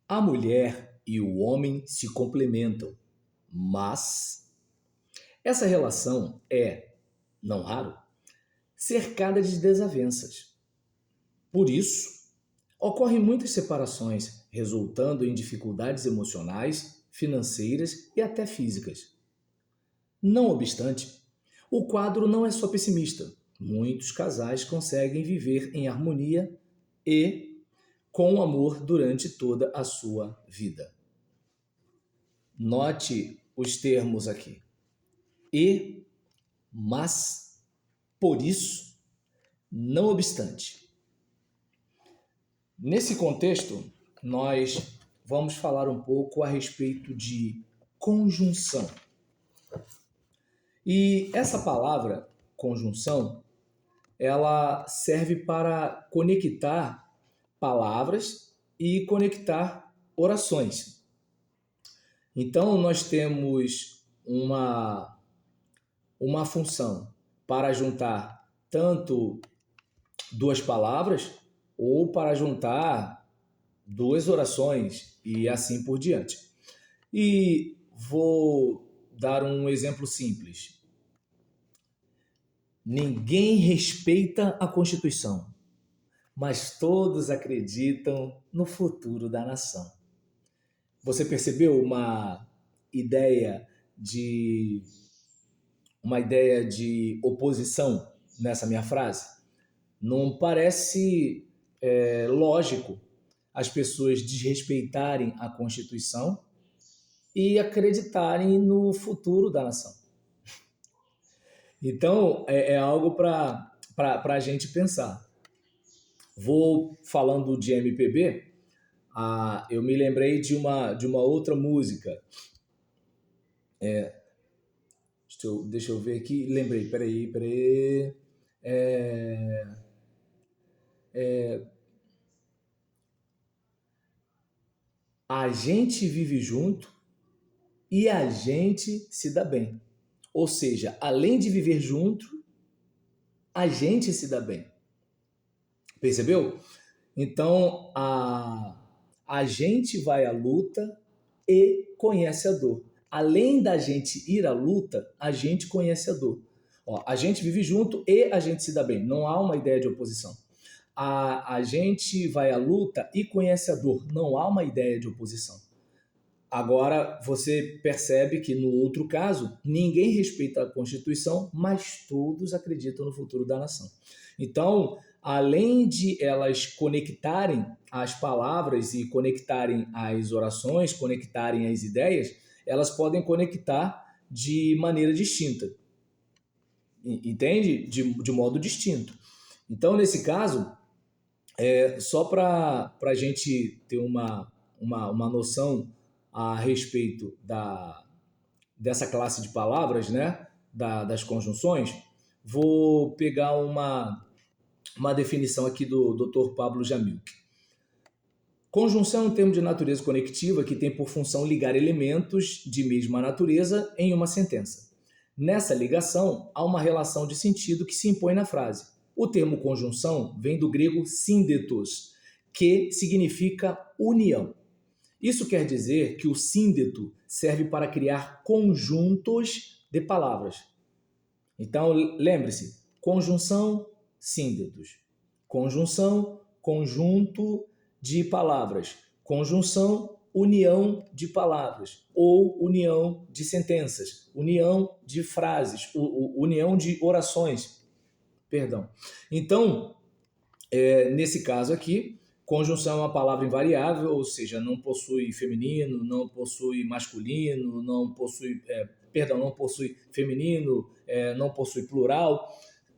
A mulher e o homem se complementam, mas essa relação é, não raro, cercada de desavenças. Por isso, ocorrem muitas separações, resultando em dificuldades emocionais, financeiras e até físicas. Não obstante, o quadro não é só pessimista. Muitos casais conseguem viver em harmonia e com amor durante toda a sua vida. Note os termos aqui. E, mas, por isso, não obstante. Nesse contexto, nós vamos falar um pouco a respeito de conjunção. E essa palavra, conjunção, ela serve para conectar palavras e conectar orações. Então, nós temos uma função para juntar tanto duas palavras ou para juntar duas orações e assim por diante. E vou dar um exemplo simples. Ninguém respeita a Constituição, mas todos acreditam no futuro da nação. Você percebeu ideia de uma ideia de oposição nessa minha frase? Não parece lógico as pessoas desrespeitarem a Constituição e acreditarem no futuro da nação. Então, é algo para a gente pensar. Vou falando de MPB, eu me lembrei de uma outra música. Deixa eu ver aqui. Lembrei, peraí. A gente vive junto e a gente se dá bem. Ou seja, além de viver junto, a gente se dá bem. Percebeu? Então, a gente vai à luta e conhece a dor. Além da gente ir à luta, a gente conhece a dor. Ó, a gente vive junto e a gente se dá bem. Não há uma ideia de oposição. A gente vai à luta e conhece a dor. Não há uma ideia de oposição. Agora, você percebe que no outro caso, ninguém respeita a Constituição, mas todos acreditam no futuro da nação. Então, além de elas conectarem as palavras e conectarem as orações, conectarem as ideias, elas podem conectar de maneira distinta. Entende? De modo distinto. Então, nesse caso, só para a gente ter uma noção a respeito dessa classe de palavras, né? Das conjunções, vou pegar uma definição aqui do Dr. Pablo Jamil. Conjunção é um termo de natureza conectiva que tem por função ligar elementos de mesma natureza em uma sentença. Nessa ligação, há uma relação de sentido que se impõe na frase. O termo conjunção vem do grego síndetos, que significa união. Isso quer dizer que o síndeto serve para criar conjuntos de palavras. Então, lembre-se, conjunção, síndetos. Conjunção, conjunto de palavras. Conjunção, união de palavras. Ou união de sentenças. União de frases. União de orações. Perdão. Então, nesse caso aqui, conjunção é uma palavra invariável, ou seja, não possui feminino, não possui masculino, não possui feminino, não possui plural.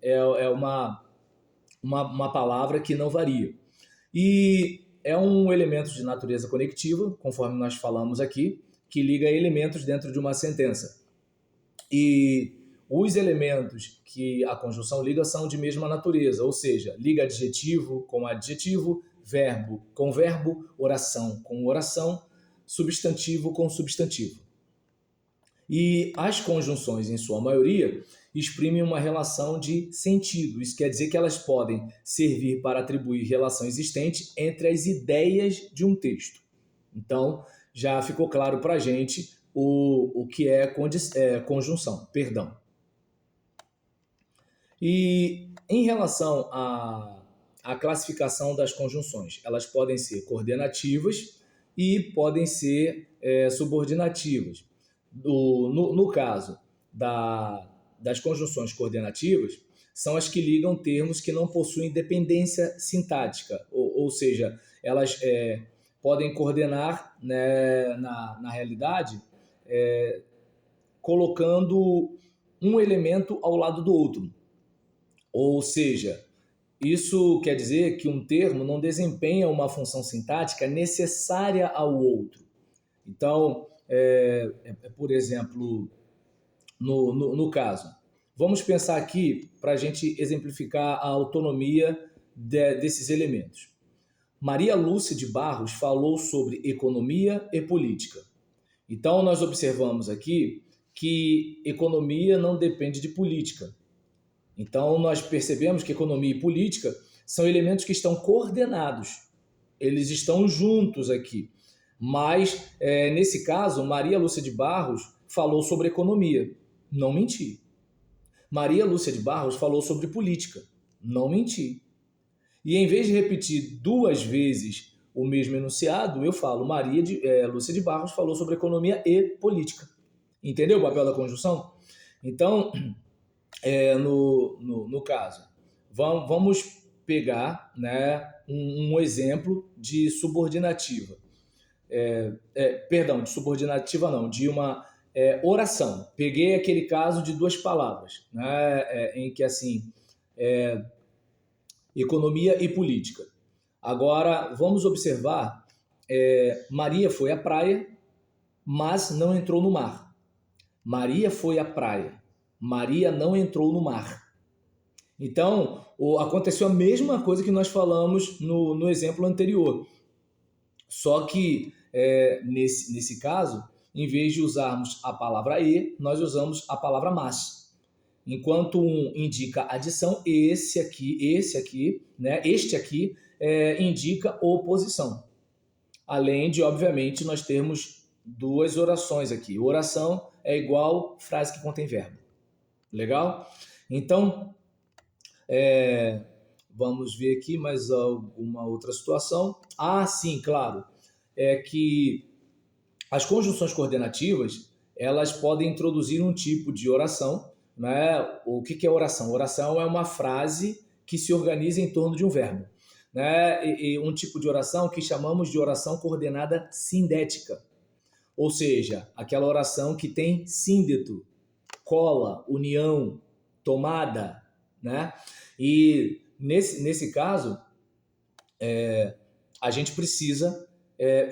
É uma palavra que não varia. E é um elemento de natureza conectiva, conforme nós falamos aqui, que liga elementos dentro de uma sentença. E os elementos que a conjunção liga são de mesma natureza, ou seja, liga adjetivo com adjetivo, verbo com verbo, oração com oração, substantivo com substantivo. E as conjunções, em sua maioria, exprimem uma relação de sentido. Isso quer dizer que elas podem servir para atribuir relação existente entre as ideias de um texto. Então, já ficou claro para a gente o que é conjunção, perdão. E em relação à classificação das conjunções, elas podem ser coordenativas e podem ser subordinativas. No caso das conjunções coordenativas, são as que ligam termos que não possuem dependência sintática, ou seja, elas podem coordenar, né, na realidade, colocando um elemento ao lado do outro. Ou seja, isso quer dizer que um termo não desempenha uma função sintática necessária ao outro. Então, por exemplo, no caso, vamos pensar aqui para a gente exemplificar a autonomia desses elementos. Maria Lúcia de Barros falou sobre economia e política. Então, nós observamos aqui que economia não depende de política. Então, nós percebemos que economia e política são elementos que estão coordenados. Eles estão juntos aqui. Mas, nesse caso, Maria Lúcia de Barros falou sobre economia. Não menti. Maria Lúcia de Barros falou sobre política. Não menti. E em vez de repetir 2 vezes o mesmo enunciado, eu falo Lúcia de Barros falou sobre economia e política. Entendeu o papel da conjunção? Então, no caso, vamos pegar, né, um exemplo de subordinativa. De subordinativa não, de uma oração. Peguei aquele caso de 2 palavras, né, em que assim, economia e política. Agora, vamos observar, Maria foi à praia, mas não entrou no mar. Maria foi à praia, Maria não entrou no mar. Então, aconteceu a mesma coisa que nós falamos no exemplo anterior. Só que, nesse caso, em vez de usarmos a palavra e, nós usamos a palavra mas. Enquanto um indica adição, este aqui indica oposição. Além de, obviamente, nós termos 2 orações aqui. Oração é igual frase que contém verbo. Legal? Então, vamos ver aqui mais alguma outra situação. Sim, claro. É que as conjunções coordenativas, elas podem introduzir um tipo de oração, né? O que é oração? Oração é uma frase que se organiza em torno de um verbo, né? E um tipo de oração que chamamos de oração coordenada sindética. Ou seja, aquela oração que tem síndeto, cola, união, tomada, né? E nesse caso, a gente precisa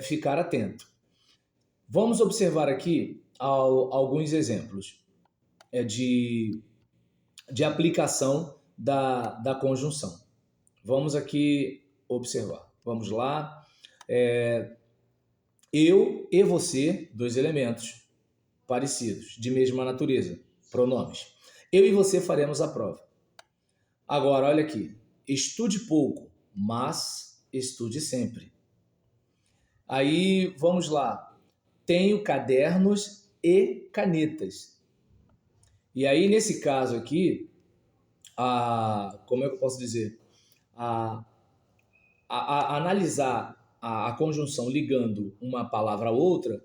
ficar atento. Vamos observar aqui alguns exemplos de aplicação da conjunção. Vamos aqui observar. Vamos lá. Eu e você, 2 elementos parecidos, de mesma natureza, pronomes. Eu e você faremos a prova. Agora, olha aqui. Estude pouco, mas estude sempre. Aí, vamos lá. Tenho cadernos e canetas. E aí, nesse caso aqui, como é que eu posso dizer? Analisar a conjunção ligando uma palavra a outra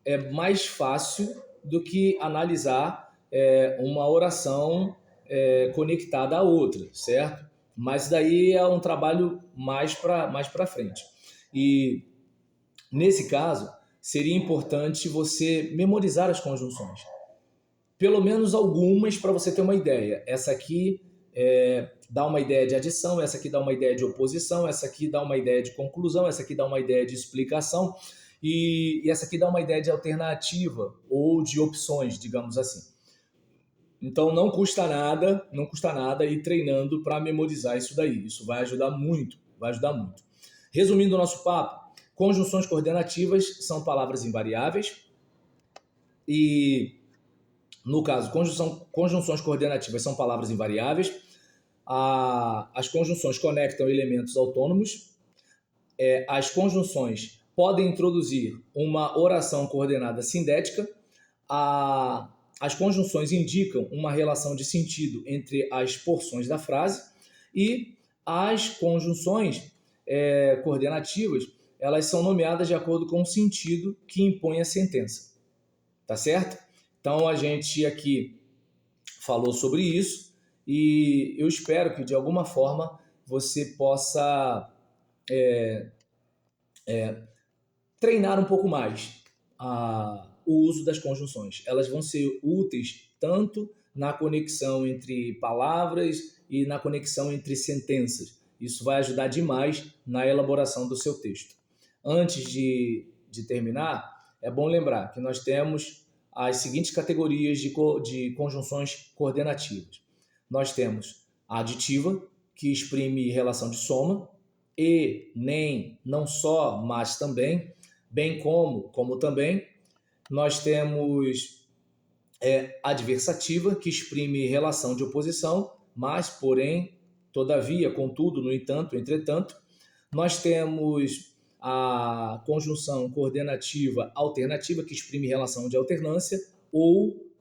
é mais fácil do que analisar uma oração conectada à outra, certo? Mas daí é um trabalho mais para frente. E nesse caso, seria importante você memorizar as conjunções. Pelo menos algumas para você ter uma ideia. Essa aqui dá uma ideia de adição, essa aqui dá uma ideia de oposição, essa aqui dá uma ideia de conclusão, essa aqui dá uma ideia de explicação e essa aqui dá uma ideia de alternativa ou de opções, digamos assim. Então não custa nada ir treinando para memorizar isso daí. Isso vai ajudar muito, Resumindo o nosso papo, conjunções coordenativas são palavras invariáveis e, no caso, conjunções coordenativas são palavras invariáveis. As conjunções conectam elementos autônomos. As conjunções podem introduzir uma oração coordenada sindética. As conjunções indicam uma relação de sentido entre as porções da frase e as conjunções coordenativas, elas são nomeadas de acordo com o sentido que impõe a sentença. Tá certo? Então, a gente aqui falou sobre isso e eu espero que, de alguma forma, você possa treinar um pouco mais o uso das conjunções. Elas vão ser úteis tanto na conexão entre palavras e na conexão entre sentenças. Isso vai ajudar demais na elaboração do seu texto. Antes de terminar, é bom lembrar que nós temos as seguintes categorias de conjunções coordenativas. Nós temos a aditiva, que exprime relação de soma, e, nem, não só, mas também, bem como também. Nós temos adversativa, que exprime relação de oposição, mas, porém, todavia, contudo, no entanto, entretanto. Nós temos a conjunção coordenativa alternativa, que exprime relação de alternância, ou,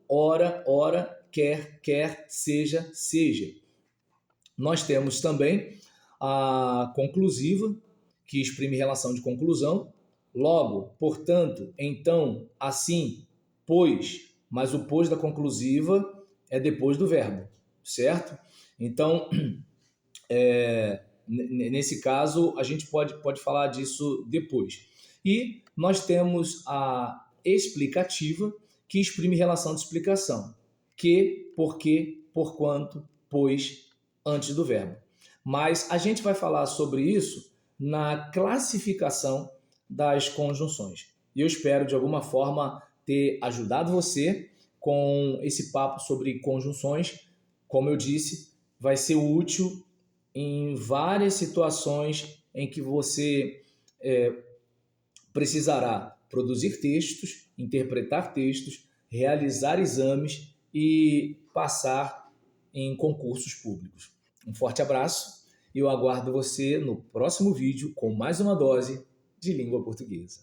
ora, ora, quer, seja, seja. Nós temos também a conclusiva, que exprime relação de conclusão. Logo, portanto, então, assim, pois, mas o pois da conclusiva é depois do verbo, certo? Então, nesse caso, a gente pode falar disso depois. E nós temos a explicativa, que exprime relação de explicação. Que, porque, porquanto, pois, antes do verbo. Mas a gente vai falar sobre isso na classificação das conjunções. E eu espero, de alguma forma, ter ajudado você com esse papo sobre conjunções. Como eu disse, vai ser útil em várias situações em que você precisará produzir textos, interpretar textos, realizar exames e passar em concursos públicos. Um forte abraço e eu aguardo você no próximo vídeo com mais uma dose de língua portuguesa.